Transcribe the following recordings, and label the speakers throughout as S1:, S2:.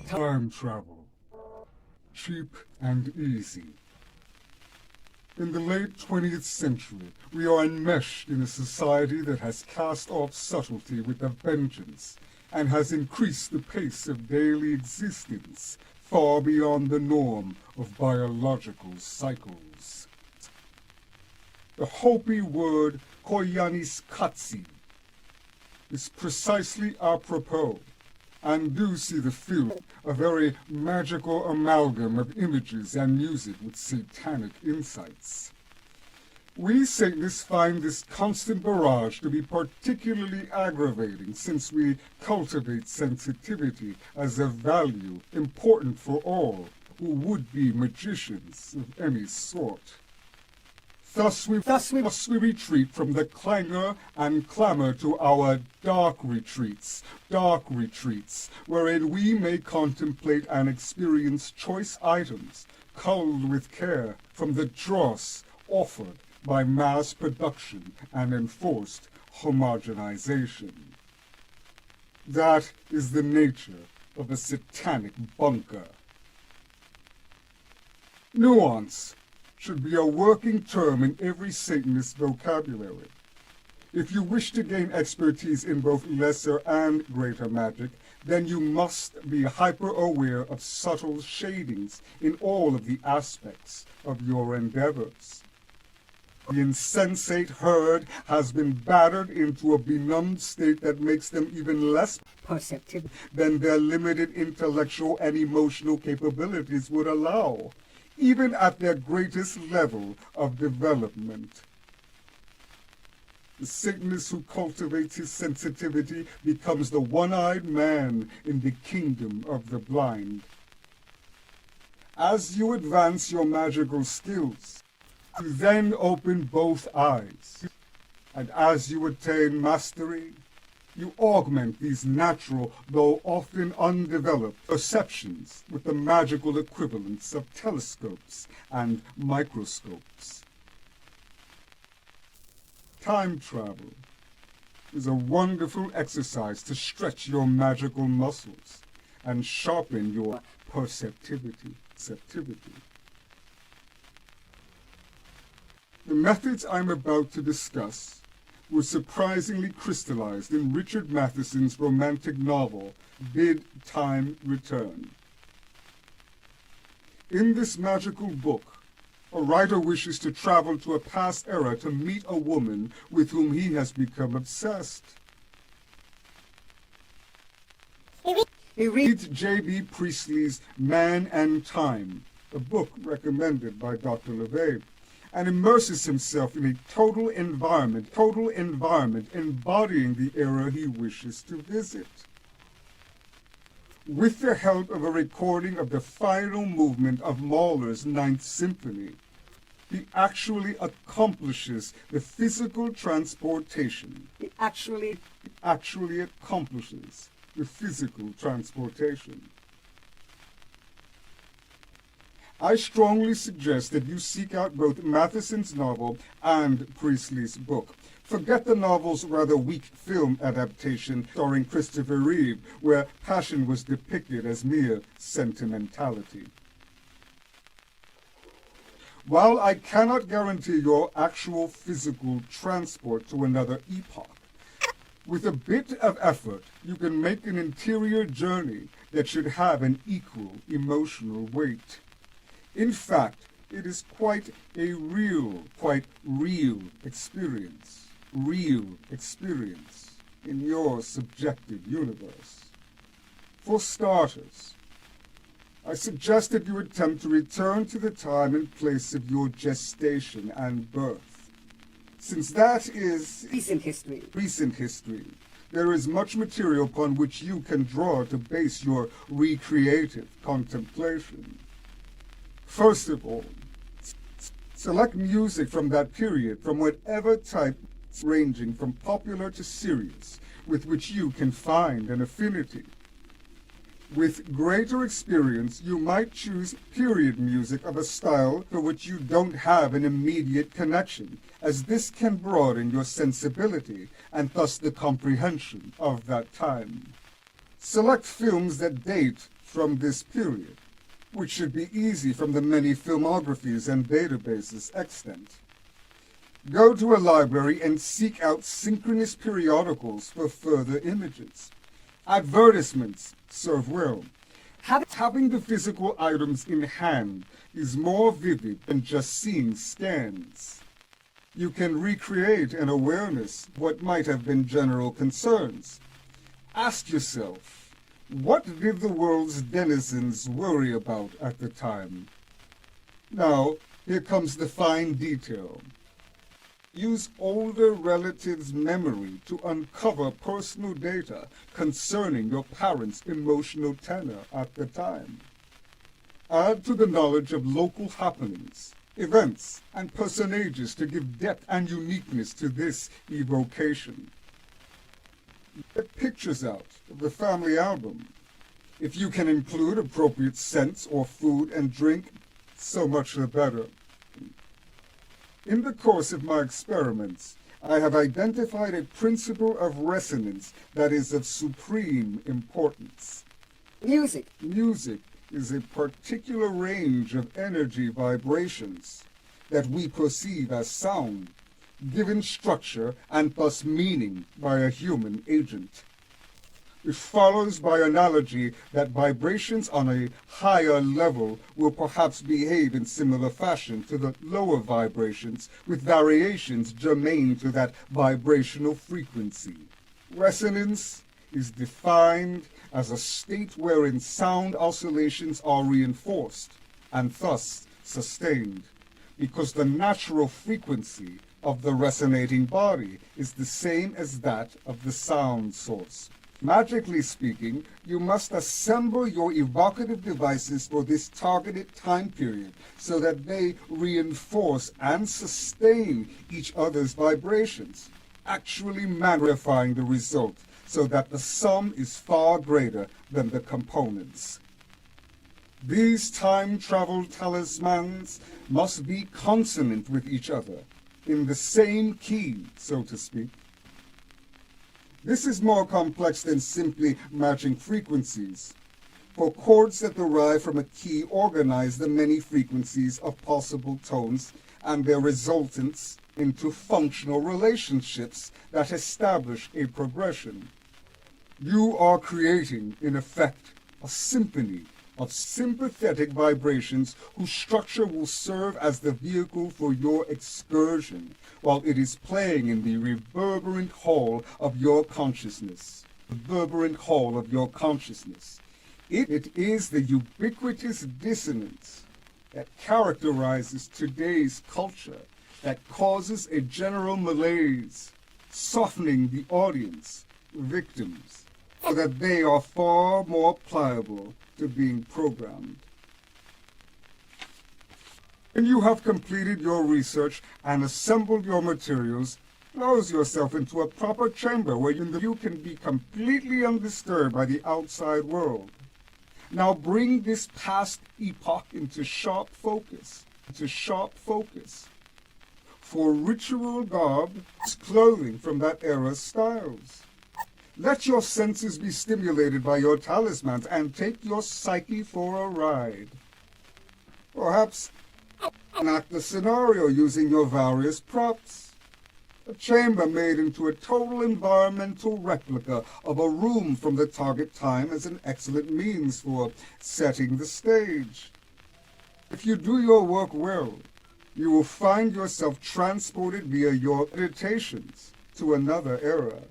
S1: Time travel. Cheap and easy. In the late 20th century, we are enmeshed in a society that has cast off subtlety with a vengeance and has increased the pace of daily existence far beyond the norm of biological cycles. The Hopi word koyaniskatsi is precisely apropos, and do see the film, a very magical amalgam of images and music with satanic insights. We Satanists find this constant barrage to be particularly aggravating since we cultivate sensitivity as a value important for all who would be magicians of any sort. Thus we retreat from the clangor and clamor to our dark retreats, wherein we may contemplate and experience choice items, culled with care from the dross offered by mass production and enforced homogenization. That is the nature of a satanic bunker. Nuance should be a working term in every Satanist vocabulary. If you wish to gain expertise in both lesser and greater magic, then you must be hyper-aware of subtle shadings in all of the aspects of your endeavors. The insensate herd has been battered into a benumbed state that makes them even less perceptive than their limited intellectual and emotional capabilities would allow, even at their greatest level of development. The Satanist who cultivates his sensitivity becomes the one-eyed man in the kingdom of the blind. As you advance your magical skills, you then open both eyes, and as you attain mastery, you augment these natural, though often undeveloped, perceptions with the magical equivalents of telescopes and microscopes. Time travel is a wonderful exercise to stretch your magical muscles and sharpen your perceptivity. The methods I'm about to discuss were surprisingly crystallized in Richard Matheson's romantic novel, Bid Time Return. In this magical book, a writer wishes to travel to a past era to meet a woman with whom he has become obsessed. He reads J.B. Priestley's Man and Time, a book recommended by Dr. LeVay, and immerses himself in a total environment embodying the era he wishes to visit. With the help of a recording of the final movement of Mahler's Ninth Symphony, he actually accomplishes the physical transportation. He actually accomplishes the physical transportation. I strongly suggest that you seek out both Matheson's novel and Priestley's book. Forget the novel's rather weak film adaptation starring Christopher Reeve, where passion was depicted as mere sentimentality. While I cannot guarantee your actual physical transport to another epoch, with a bit of effort, you can make an interior journey that should have an equal emotional weight. In fact, it is quite real experience in your subjective universe. For starters, I suggest that you attempt to return to the time and place of your gestation and birth. Since that is
S2: recent history,
S1: there is much material upon which you can draw to base your recreative contemplation. First of all, select music from that period, from whatever type, ranging from popular to serious, with which you can find an affinity. With greater experience, you might choose period music of a style for which you don't have an immediate connection, as this can broaden your sensibility and thus the comprehension of that time. Select films that date from this period, which should be easy from the many filmographies and databases extant. Go to a library and seek out synchronous periodicals for further images. Advertisements serve well. Having the physical items in hand is more vivid than just seeing scans. You can recreate an awareness of what might have been general concerns. Ask yourself, what did the world's denizens worry about at the time? Now, here comes the fine detail. Use older relatives' memory to uncover personal data concerning your parents' emotional tenor at the time. Add to the knowledge of local happenings, events, and personages to give depth and uniqueness to this evocation. Get pictures out of the family album. If you can include appropriate scents or food and drink, so much the better. In the course of my experiments, I have identified a principle of resonance that is of supreme importance.
S2: Music
S1: is a particular range of energy vibrations that we perceive as sound, given structure and thus meaning by a human agent. It follows by analogy that vibrations on a higher level will perhaps behave in similar fashion to the lower vibrations, with variations germane to that vibrational frequency. Resonance is defined as a state wherein sound oscillations are reinforced and thus sustained, because the natural frequency of the resonating body is the same as that of the sound source. Magically speaking, you must assemble your evocative devices for this targeted time period so that they reinforce and sustain each other's vibrations, actually magnifying the result so that the sum is far greater than the components. These time travel talismans must be consonant with each other, in the same key, so to speak. This is more complex than simply matching frequencies, for chords that derive from a key organize the many frequencies of possible tones and their resultants into functional relationships that establish a progression. You are creating, in effect, a symphony of sympathetic vibrations whose structure will serve as the vehicle for your excursion while it is playing in the reverberant hall of your consciousness. It is the ubiquitous dissonance that characterizes today's culture that causes a general malaise, softening the audience, victims, so that they are far more pliable to being programmed. When you have completed your research and assembled your materials, close yourself into a proper chamber where you can be completely undisturbed by the outside world. Now bring this past epoch into sharp focus. For ritual garb, clothing from that era's styles. Let your senses be stimulated by your talismans and take your psyche for a ride. Perhaps enact the scenario using your various props. A chamber made into a total environmental replica of a room from the target time is an excellent means for setting the stage. If you do your work well, you will find yourself transported via your meditations to another era.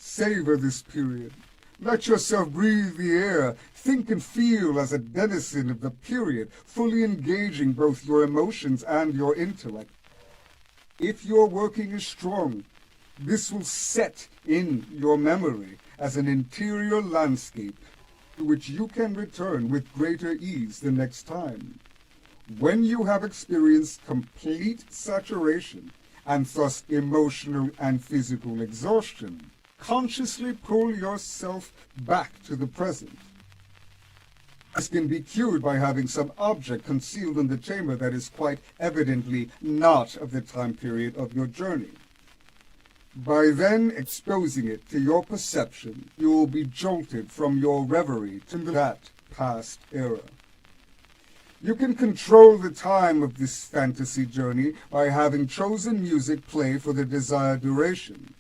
S1: Savor this period. Let yourself breathe the air. Think and feel as a denizen of the period, fully engaging both your emotions and your intellect. If your working is strong, this will set in your memory as an interior landscape to which you can return with greater ease the next time. When you have experienced complete saturation and thus emotional and physical exhaustion, consciously pull yourself back to the present. This can be cured by having some object concealed in the chamber that is quite evidently not of the time period of your journey. By then exposing it to your perception, you will be jolted from your reverie to that past era. You can control the time of this fantasy journey by having chosen music play for the desired duration.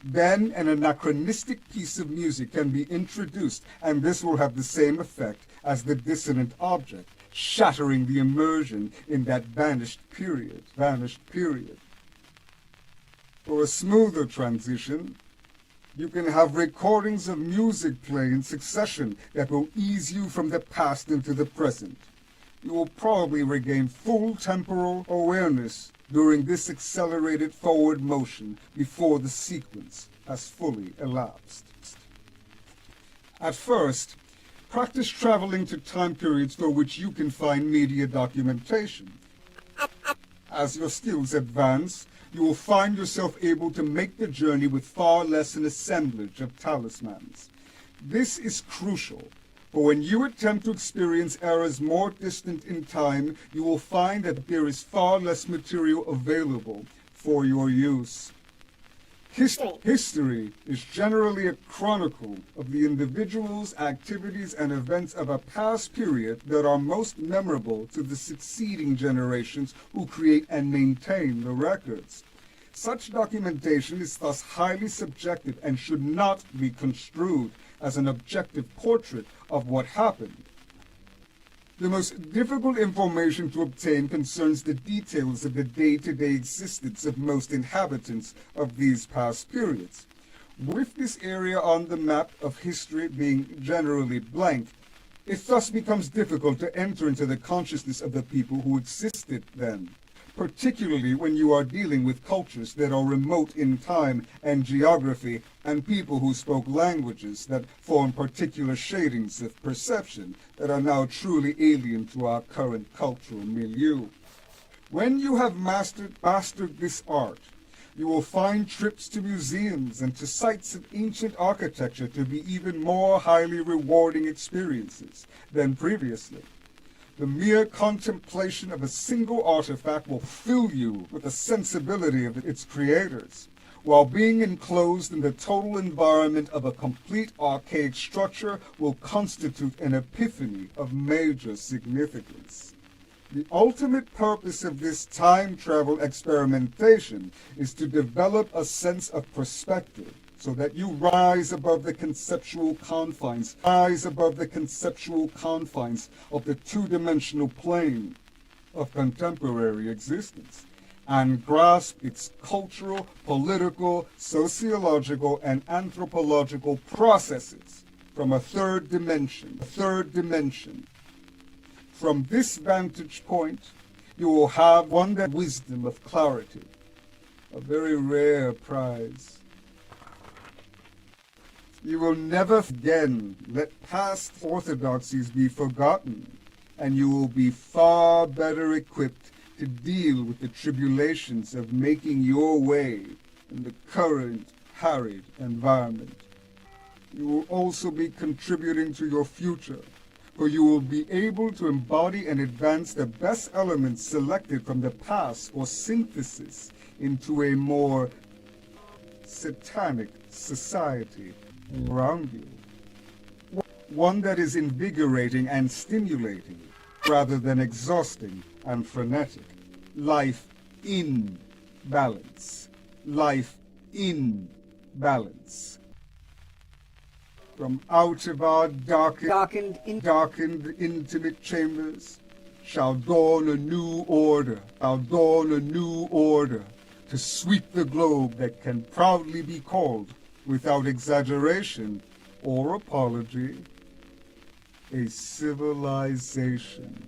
S1: Then an anachronistic piece of music can be introduced, and this will have the same effect as the dissonant object, shattering the immersion in that vanished period. For a smoother transition, you can have recordings of music play in succession that will ease you from the past into the present. You will probably regain full temporal awareness during this accelerated forward motion before the sequence has fully elapsed. At first, practice traveling to time periods for which you can find media documentation. As your skills advance, you will find yourself able to make the journey with far less an assemblage of talismans. This is crucial, for when you attempt to experience eras more distant in time, you will find that there is far less material available for your use. History is generally a chronicle of the individuals, activities, and events of a past period that are most memorable to the succeeding generations who create and maintain the records. Such documentation is thus highly subjective and should not be construed as an objective portrait of what happened. The most difficult information to obtain concerns the details of the day-to-day existence of most inhabitants of these past periods. With this area on the map of history being generally blank, it thus becomes difficult to enter into the consciousness of the people who existed then, particularly when you are dealing with cultures that are remote in time and geography and people who spoke languages that form particular shadings of perception that are now truly alien to our current cultural milieu. When you have mastered this art, you will find trips to museums and to sites of ancient architecture to be even more highly rewarding experiences than previously. The mere contemplation of a single artifact will fill you with a sensibility of its creators, while being enclosed in the total environment of a complete archaic structure will constitute an epiphany of major significance. The ultimate purpose of this time travel experimentation is to develop a sense of perspective, so that you rise above the conceptual confines of the two-dimensional plane of contemporary existence, and grasp its cultural, political, sociological, and anthropological processes from a third dimension. From this vantage point, you will have that wisdom of clarity, a very rare prize. You will never again let past orthodoxies be forgotten, and you will be far better equipped to deal with the tribulations of making your way in the current harried environment. You will also be contributing to your future, for you will be able to embody and advance the best elements selected from the past for synthesis into a more satanic society around you. One that is invigorating and stimulating rather than exhausting and frenetic. Life in balance. Life in balance. From out of our darkened intimate chambers shall dawn a new order, to sweep the globe that can proudly be called, without exaggeration or apology, a civilization.